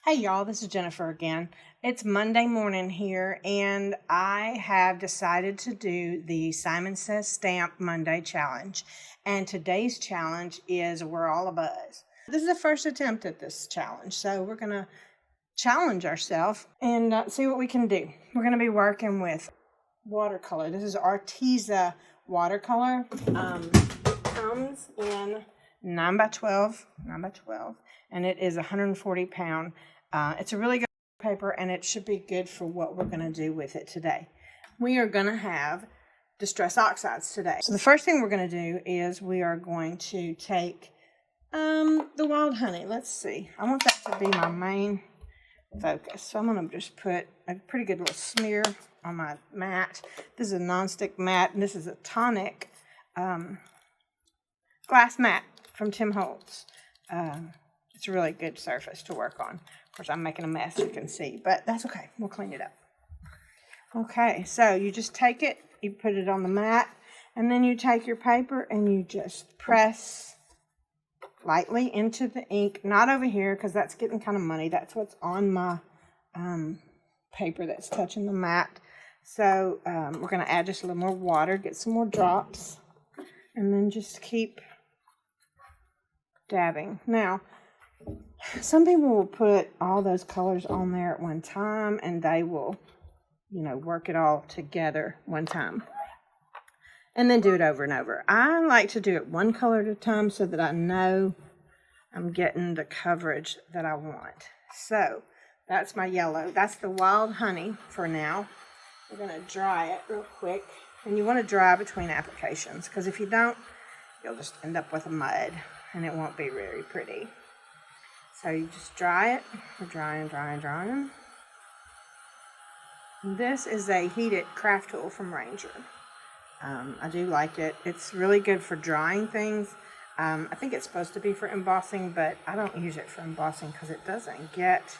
Hey y'all, this is Jennifer again. It's Monday morning here, and I have decided to do the Simon Says Stamp Monday Challenge. And today's challenge is We're All a Buzz. This is the first attempt at this challenge, so we're going to challenge ourselves and see what we can do. We're going to be working with watercolor. This is Arteza watercolor. Comes in 9x12, and it is 140 pound. It's a really good paper, and it should be good for what we're going to do with it today. We are going to have distress oxides today. So the first thing we're going to do is we are going to take the wild honey. Let's see. I want that to be my main focus. So I'm going to just put a pretty good little smear on my mat. This is a nonstick mat, and this is a tonic glass mat from Tim Holtz. It's a really good surface to work on. Of course, I'm making a mess, you can see, but that's okay. We'll clean it up. Okay, so you just take it, you put it on the mat, and then you take your paper and you just press lightly into the ink. Not over here, because that's getting kind of muddy. That's what's on my paper that's touching the mat. So we're going to add just a little more water, get some more drops, and then just keep dabbing. Now, some people will put all those colors on there at one time, and they will, work it all together one time and then do it over and over. I like to do it one color at a time so that I know I'm getting the coverage that I want. So that's my yellow. That's the wild honey for now. We're going to dry it real quick, and you want to dry between applications, because if you don't, you'll just end up with a mud and it won't be very pretty. So you just dry it. We're drying. This is a heated craft tool from Ranger. I do like it. It's really good for drying things. I think it's supposed to be for embossing, but I don't use it for embossing because it doesn't get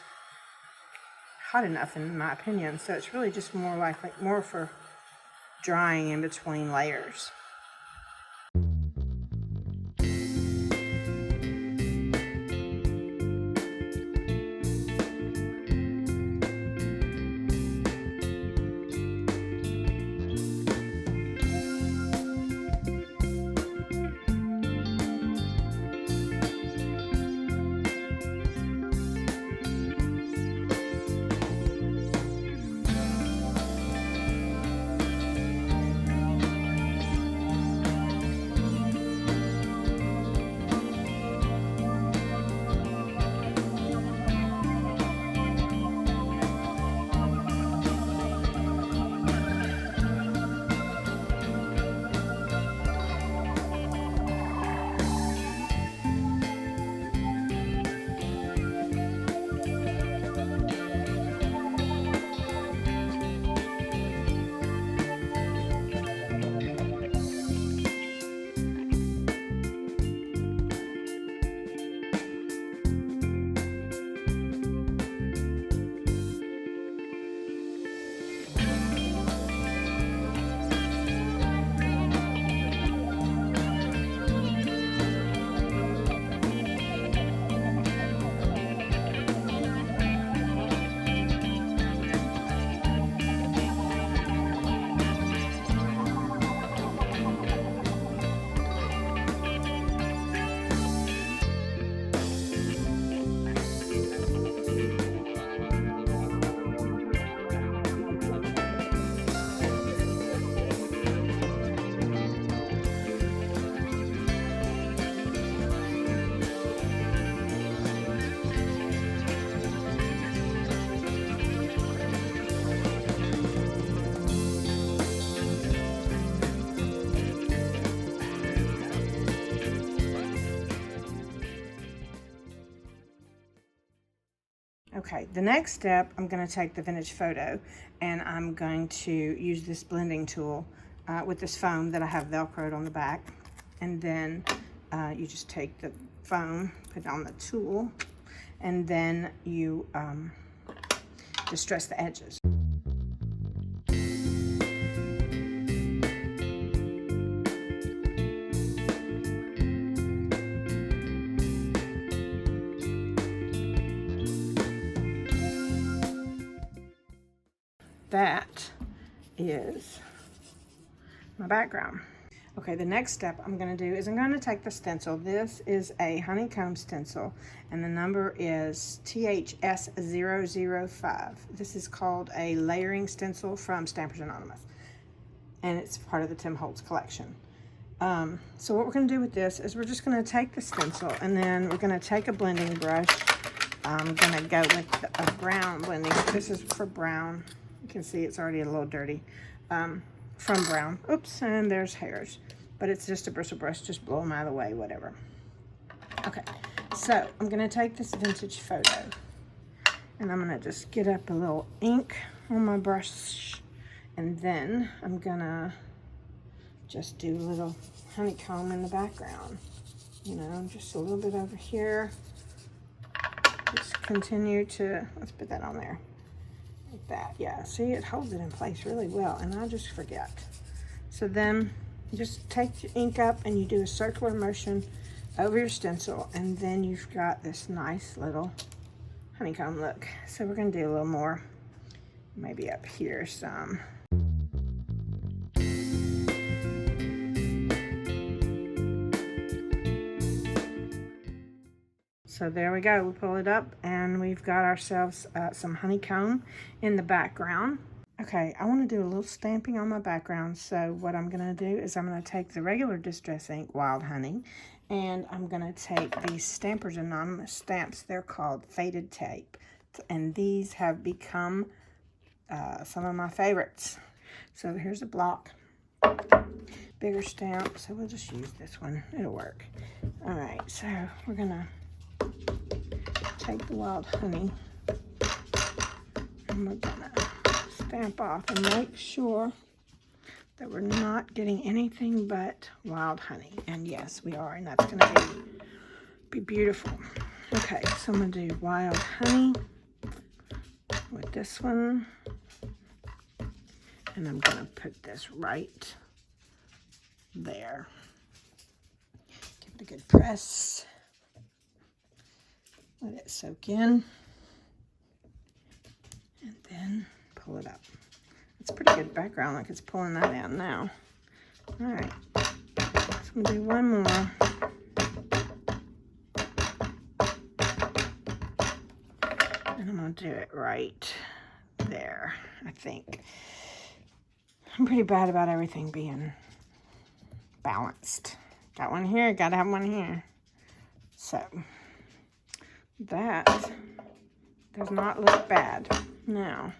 hot enough, in my opinion. So it's really just more for drying in between layers. Okay, the next step, I'm going to take the vintage photo, and I'm going to use this blending tool with this foam that I have Velcroed on the back. And then you just take the foam, put it on the tool, and then you distress the edges. that is my background. Okay, the next step I'm going to do is I'm going to take the stencil. This is a honeycomb stencil, and the number is THS005. This is called a layering stencil from Stampers Anonymous, and it's part of the Tim Holtz collection. So what we're going to do with this is we're just going to take the stencil, and then we're going to take a blending brush. I'm going to go with a brown blending. This is for brown. You can see it's already a little dirty. From brown. Oops, and there's hairs. But it's just a bristle brush, just blow them out of the way, whatever. Okay, so I'm going to take this vintage photo, and I'm going to just get up a little ink on my brush, and then I'm going to just do a little honeycomb in the background. You know, just a little bit over here. Just continue to, let's put that on there. Like that, yeah, see, it holds it in place really well, and I just forget. So then you just take your ink up and you do a circular motion over your stencil, and then you've got this nice little honeycomb look. So we're going to do a little more, maybe up here some. So there we go, we pull it up and we've got ourselves some honeycomb in the background. Okay, I want to do a little stamping on my background, so what I'm going to do is I'm going to take the regular Distress Ink Wild Honey, and I'm going to take these Stampers Anonymous stamps. They're called Faded Tape, and these have become some of my favorites. So here's a block, bigger stamp, so we'll just use this one, it'll work. All right, so we're going to take the wild honey, and we're gonna stamp off and make sure that we're not getting anything but wild honey. And yes, we are, and that's gonna be beautiful. Okay, so I'm gonna do wild honey with this one, and I'm gonna put this right there. Give it a good press. Let it soak in, and then pull it up. It's a pretty good background, like it's pulling that out now. All right, so I'm gonna do one more. And I'm gonna do it right there, I think. I'm pretty bad about everything being balanced. Got one here, gotta have one here. So that does not look bad. Now,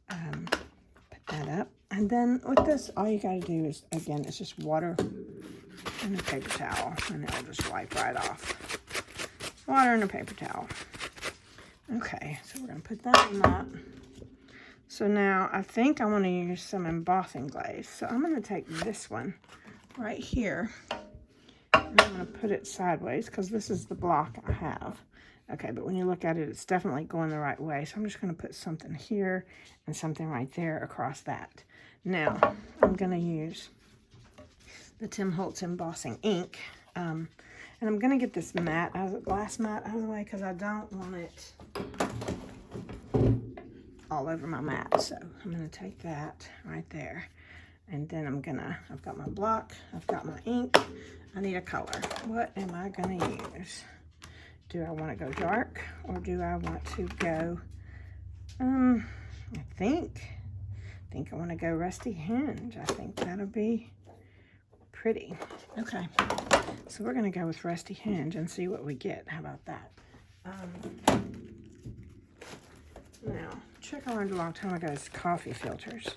put that up. And then with this, all you gotta do is, again, it's just water and a paper towel, and it'll just wipe right off. Water and a paper towel. Okay, so we're gonna put that in that. So now, I think I wanna use some embossing glaze. So I'm gonna take this one right here, and I'm going to put it sideways because this is the block I have. Okay, but when you look at it, it's definitely going the right way. So I'm just going to put something here and something right there across that. Now, I'm going to use the Tim Holtz Embossing Ink. And I'm going to get this mat, glass mat out of the way because I don't want it all over my mat. So I'm going to take that right there. And then I've got my block, I've got my ink, I need a color. What am I gonna use? Do I wanna go dark, or do I want to go, I think I wanna go Rusty Hinge. I think that'll be pretty. Okay, so we're gonna go with Rusty Hinge and see what we get. How about that? Now, trick I learned a long time ago is coffee filters.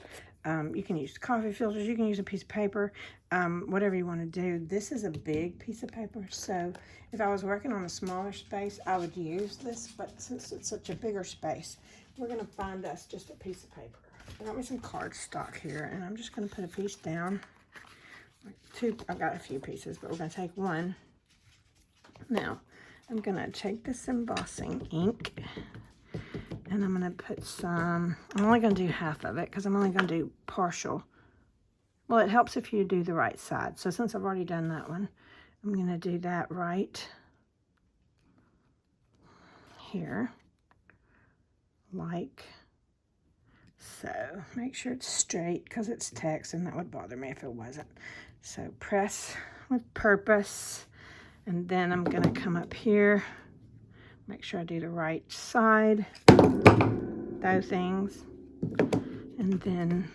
You can use coffee filters, you can use a piece of paper, whatever you want to do. This is a big piece of paper, so if I was working on a smaller space, I would use this, but since it's such a bigger space, we're going to find us just a piece of paper. I got me some cardstock here, and I'm just going to put a piece down. I've got a few pieces, but we're going to take one. Now, I'm going to take this embossing ink, and I'm going to put some, I'm only going to do half of it because I'm only going to do partial. Well, it helps if you do the right side. So since I've already done that one, I'm going to do that right here, like So make sure it's straight because it's text and that would bother me if it wasn't. So press with purpose. And then I'm going to come up here, make sure I do the right side, those things, and then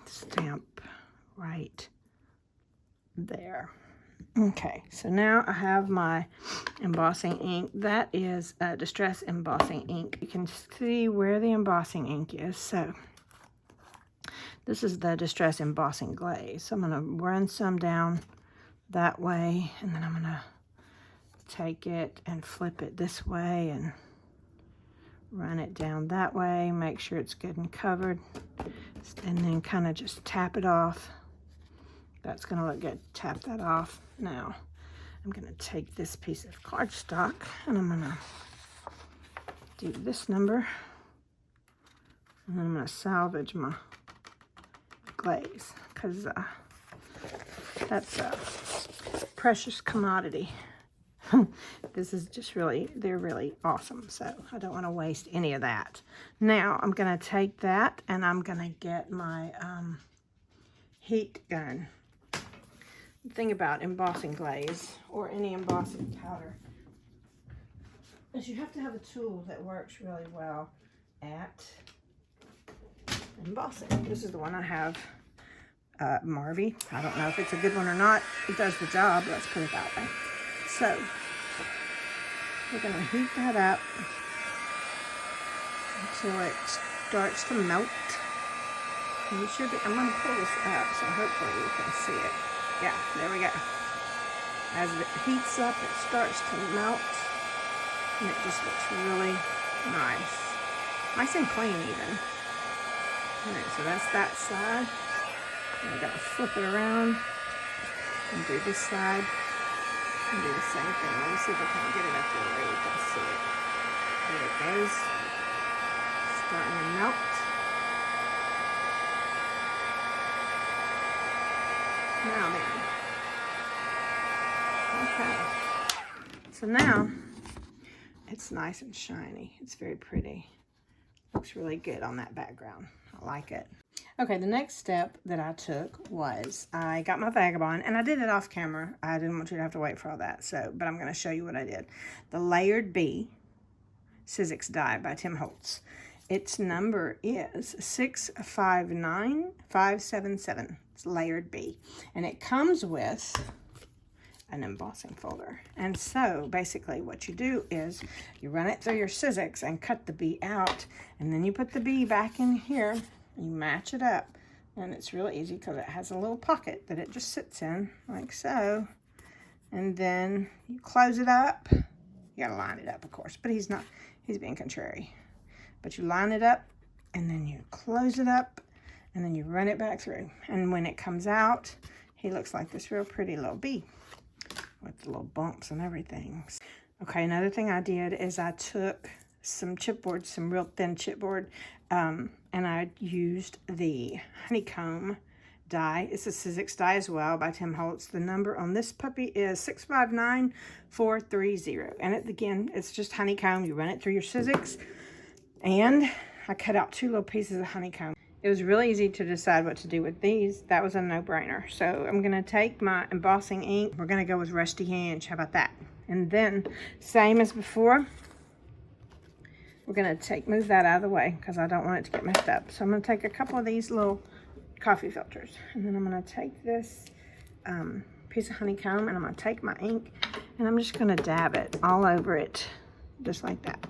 stamp right there. Okay, so now I have my embossing ink. That is Distress Embossing Ink. You can see where the embossing ink is. So this is the Distress Embossing Glaze. So I'm going to run some down that way, and then I'm going to take it and flip it this way and run it down that way. Make sure it's good and covered, and then kind of just tap it off. That's going to look good. Tap that off. Now I'm going to take this piece of cardstock and I'm going to do this number, and then I'm going to salvage my glaze because that's a precious commodity. This is just really, they're really awesome, so I don't want to waste any of that. Now I'm going to take that and I'm going to get my heat gun. The thing about embossing glaze or any embossing powder is you have to have a tool that works really well at embossing. This is the one I have, Marvy. I don't know if it's a good one or not. It does the job, let's put it that way. So we're going to heat that up until it starts to melt. And you should be, I'm going to pull this up so hopefully you can see it. Yeah, there we go. As it heats up, it starts to melt, and it just looks really nice. Nice and clean even. Alright, so that's that side. And I'm going to flip it around and do this side. And do the same thing. Let me see if I can get it up there where you can see it. There it goes. Starting to melt. Now then. Okay. So now it's nice and shiny. It's very pretty. Looks really good on that background. I like it. Okay, the next step that I took was I got my Vagabond, and I did it off camera. I didn't want you to have to wait for all that, but I'm going to show you what I did. The Layered Bee Sizzix Die by Tim Holtz. Its number is 659577. It's Layered Bee, and it comes with an embossing folder. And so basically what you do is you run it through your Sizzix and cut the bee out, and then you put the bee back in here. You match it up, and it's really easy because it has a little pocket that it just sits in like so. And then you close it up. You gotta line it up, of course, but he's being contrary. But you line it up, and then you close it up, and then you run it back through. And when it comes out, he looks like this real pretty little bee with the little bumps and everything. Okay, another thing I did is I took some chipboard, some real thin chipboard, and I used the Honeycomb Die. It's a Sizzix die as well by Tim Holtz. The number on this puppy is 659430. And again, it's just honeycomb. You run it through your Sizzix. And I cut out 2 little pieces of honeycomb. It was really easy to decide what to do with these. That was a no-brainer. So I'm going to take my embossing ink. We're going to go with Rusty Hinge. How about that? And then, same as before, we're going to move that out of the way because I don't want it to get messed up. So I'm going to take a couple of these little coffee filters, and then I'm going to take this piece of honeycomb, and I'm going to take my ink, and I'm just going to dab it all over it, just like that.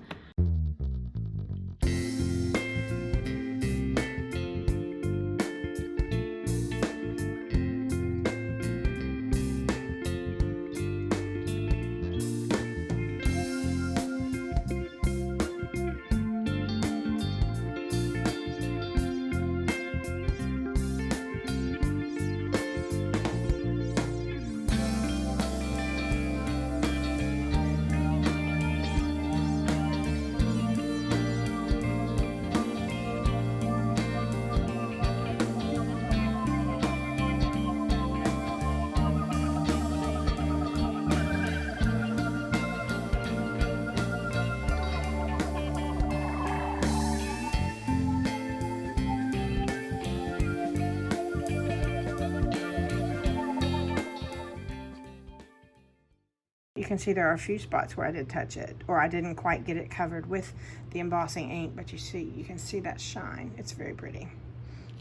can see there are a few spots where I did touch it, or I didn't quite get it covered with the embossing ink, but you can see that shine. It's very pretty.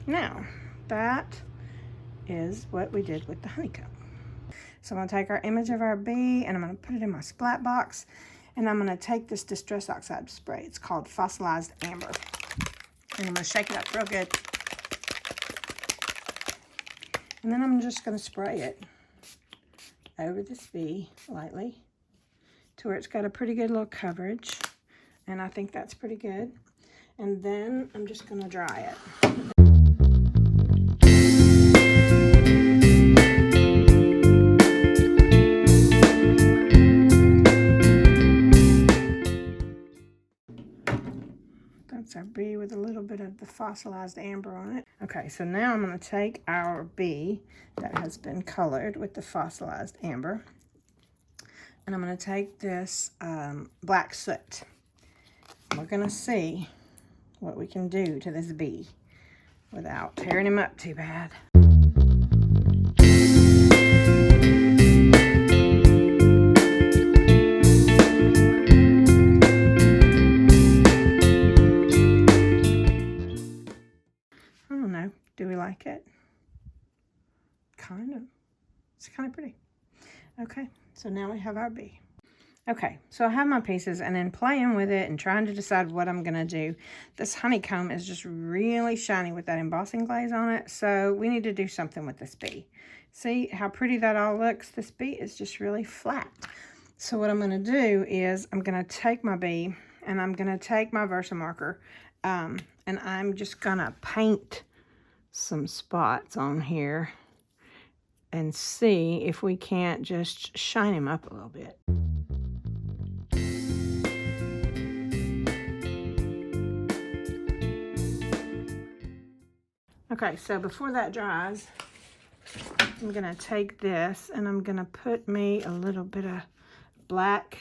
Now, that is what we did with the honeycomb. So I'm going to take our image of our bee, and I'm going to put it in my splat box, and I'm going to take this Distress Oxide spray. It's called Fossilized Amber. And I'm going to shake it up real good. And then I'm just going to spray it over this bee lightly to where it's got a pretty good little coverage. And I think that's pretty good. And then I'm just going to dry it. That's our bee with a little bit of the fossilized amber on it. Okay, so now I'm going to take our bee that has been colored with the fossilized amber, and I'm going to take this black soot. We're going to see what we can do to this bee without tearing him up too bad. Do we like it? Kind of. It's kind of pretty. Okay, so now we have our bee. Okay, so I have my pieces, and in playing with it and trying to decide what I'm going to do, this honeycomb is just really shiny with that embossing glaze on it, so we need to do something with this bee. See how pretty that all looks? This bee is just really flat. So what I'm going to do is I'm going to take my bee, and I'm going to take my Versamarker, and I'm just going to paint some spots on here and see if we can't just shine him up a little bit. Okay, so before that dries, I'm gonna take this and I'm gonna put me a little bit of black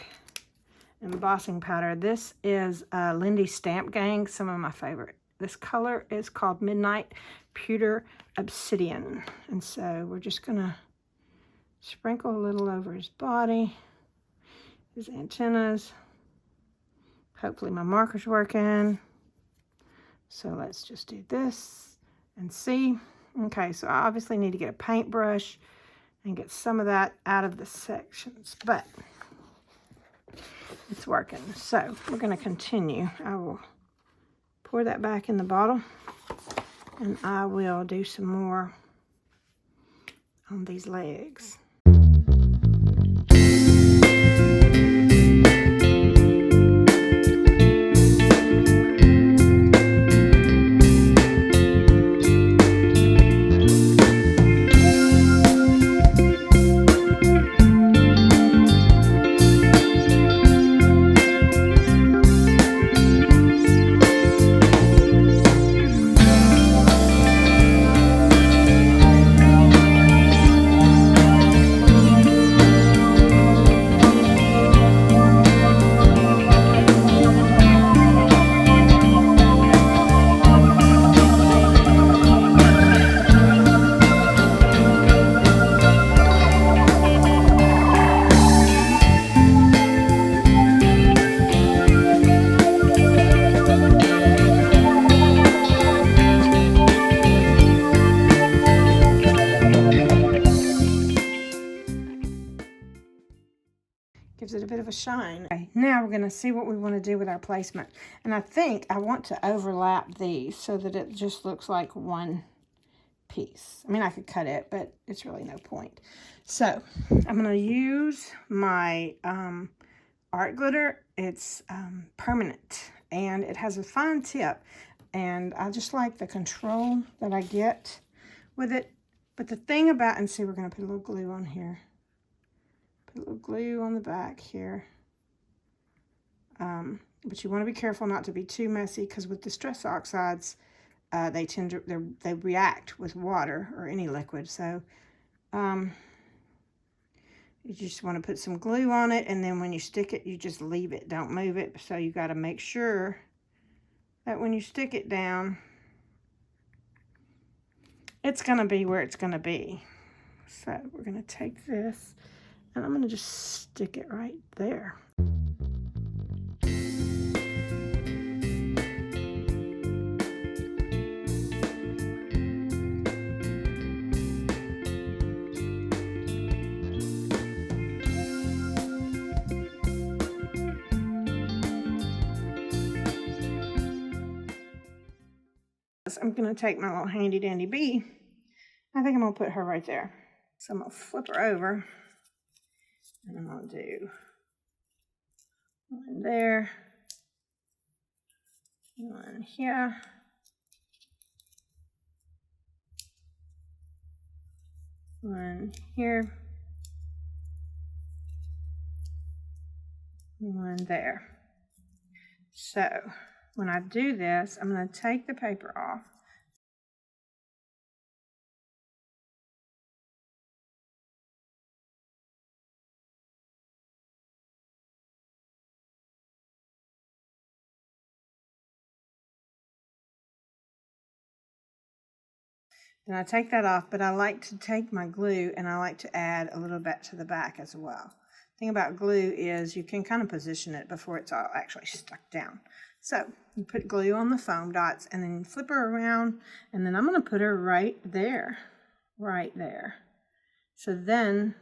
embossing powder. This is Lindy Stamp Gang, some of my favorite. This color is called Midnight Pewter Obsidian. And so we're just going to sprinkle a little over his body, his antennas. Hopefully my marker's working. So let's just do this and see. Okay, so I obviously need to get a paintbrush and get some of that out of the sections, but it's working. So we're going to continue. I will pour that back in the bottle, and I will do some more on these legs. Gives it a bit of a shine. Okay, now we're going to see what we want to do with our placement. And I think I want to overlap these so that it just looks like one piece. I mean, I could cut it, but it's really no point. So I'm going to use my art glitter. It's permanent, and it has a fine tip. And I just like the control that I get with it. But the thing about, and see, we're going to put a little glue on here. Put a little glue on the back here. But you want to be careful not to be too messy, because with Distress Oxides, they react with water or any liquid. So you just want to put some glue on it, and then when you stick it, you just leave it. Don't move it. So you got to make sure that when you stick it down, it's going to be where it's going to be. So we're going to take this, And I'm going to just stick it right there. I'm going to take my little handy dandy bee. I think I'm going to put her right there. So I'm going to flip her over. And I'm going to do one there, one here, one here, one there. So when I do this, I'm going to take the paper off. Then I take that off, but I like to take my glue and I like to add a little bit to the back as well. The thing about glue is you can kind of position it before it's all actually stuck down. So you put glue on the foam dots and then you flip her around, and then I'm going to put her right there, right there. So then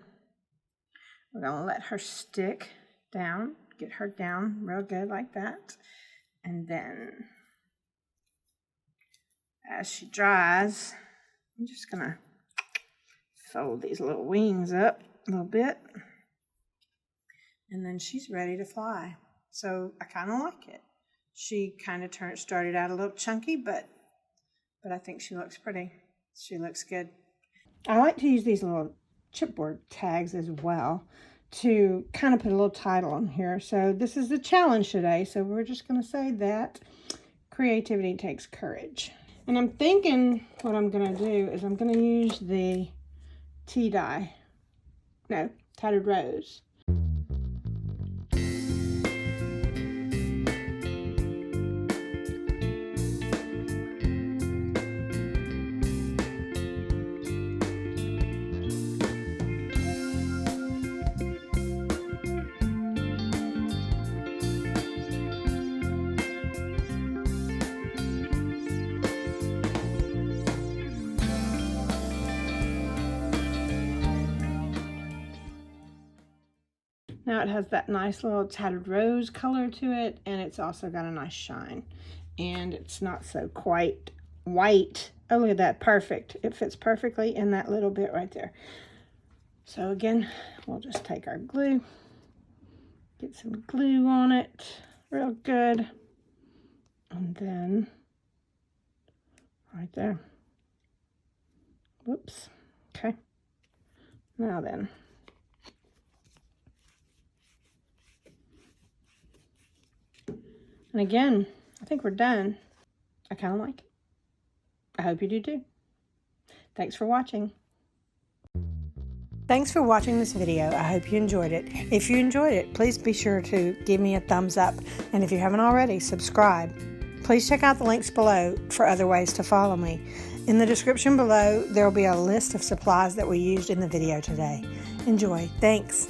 we're going to let her stick down, get her down real good like that. And then as she dries, I'm just going to fold these little wings up a little bit. And then she's ready to fly. So I kind of like it. She kind of started out a little chunky, but I think she looks pretty. She looks good. I like to use these little chipboard tags as well to kind of put a little title on here. So this is the challenge today. So we're just going to say that creativity takes courage. And I'm thinking what I'm going to do is I'm going to use the tea dye. No, Tattered Rose. Now it has that nice little tattered rose color to it, and it's also got a nice shine. And it's not so quite white. Oh, look at that, perfect. It fits perfectly in that little bit right there. So again, we'll just take our glue, get some glue on it real good, and then right there. Whoops. Okay. Now then. And again, I think we're done. I kind of like it. I hope you do too. Thanks for watching. Thanks for watching this video. I hope you enjoyed it. If you enjoyed it, please be sure to give me a thumbs up. And if you haven't already, subscribe. Please check out the links below for other ways to follow me. In the description below, there will be a list of supplies that we used in the video today. Enjoy. Thanks.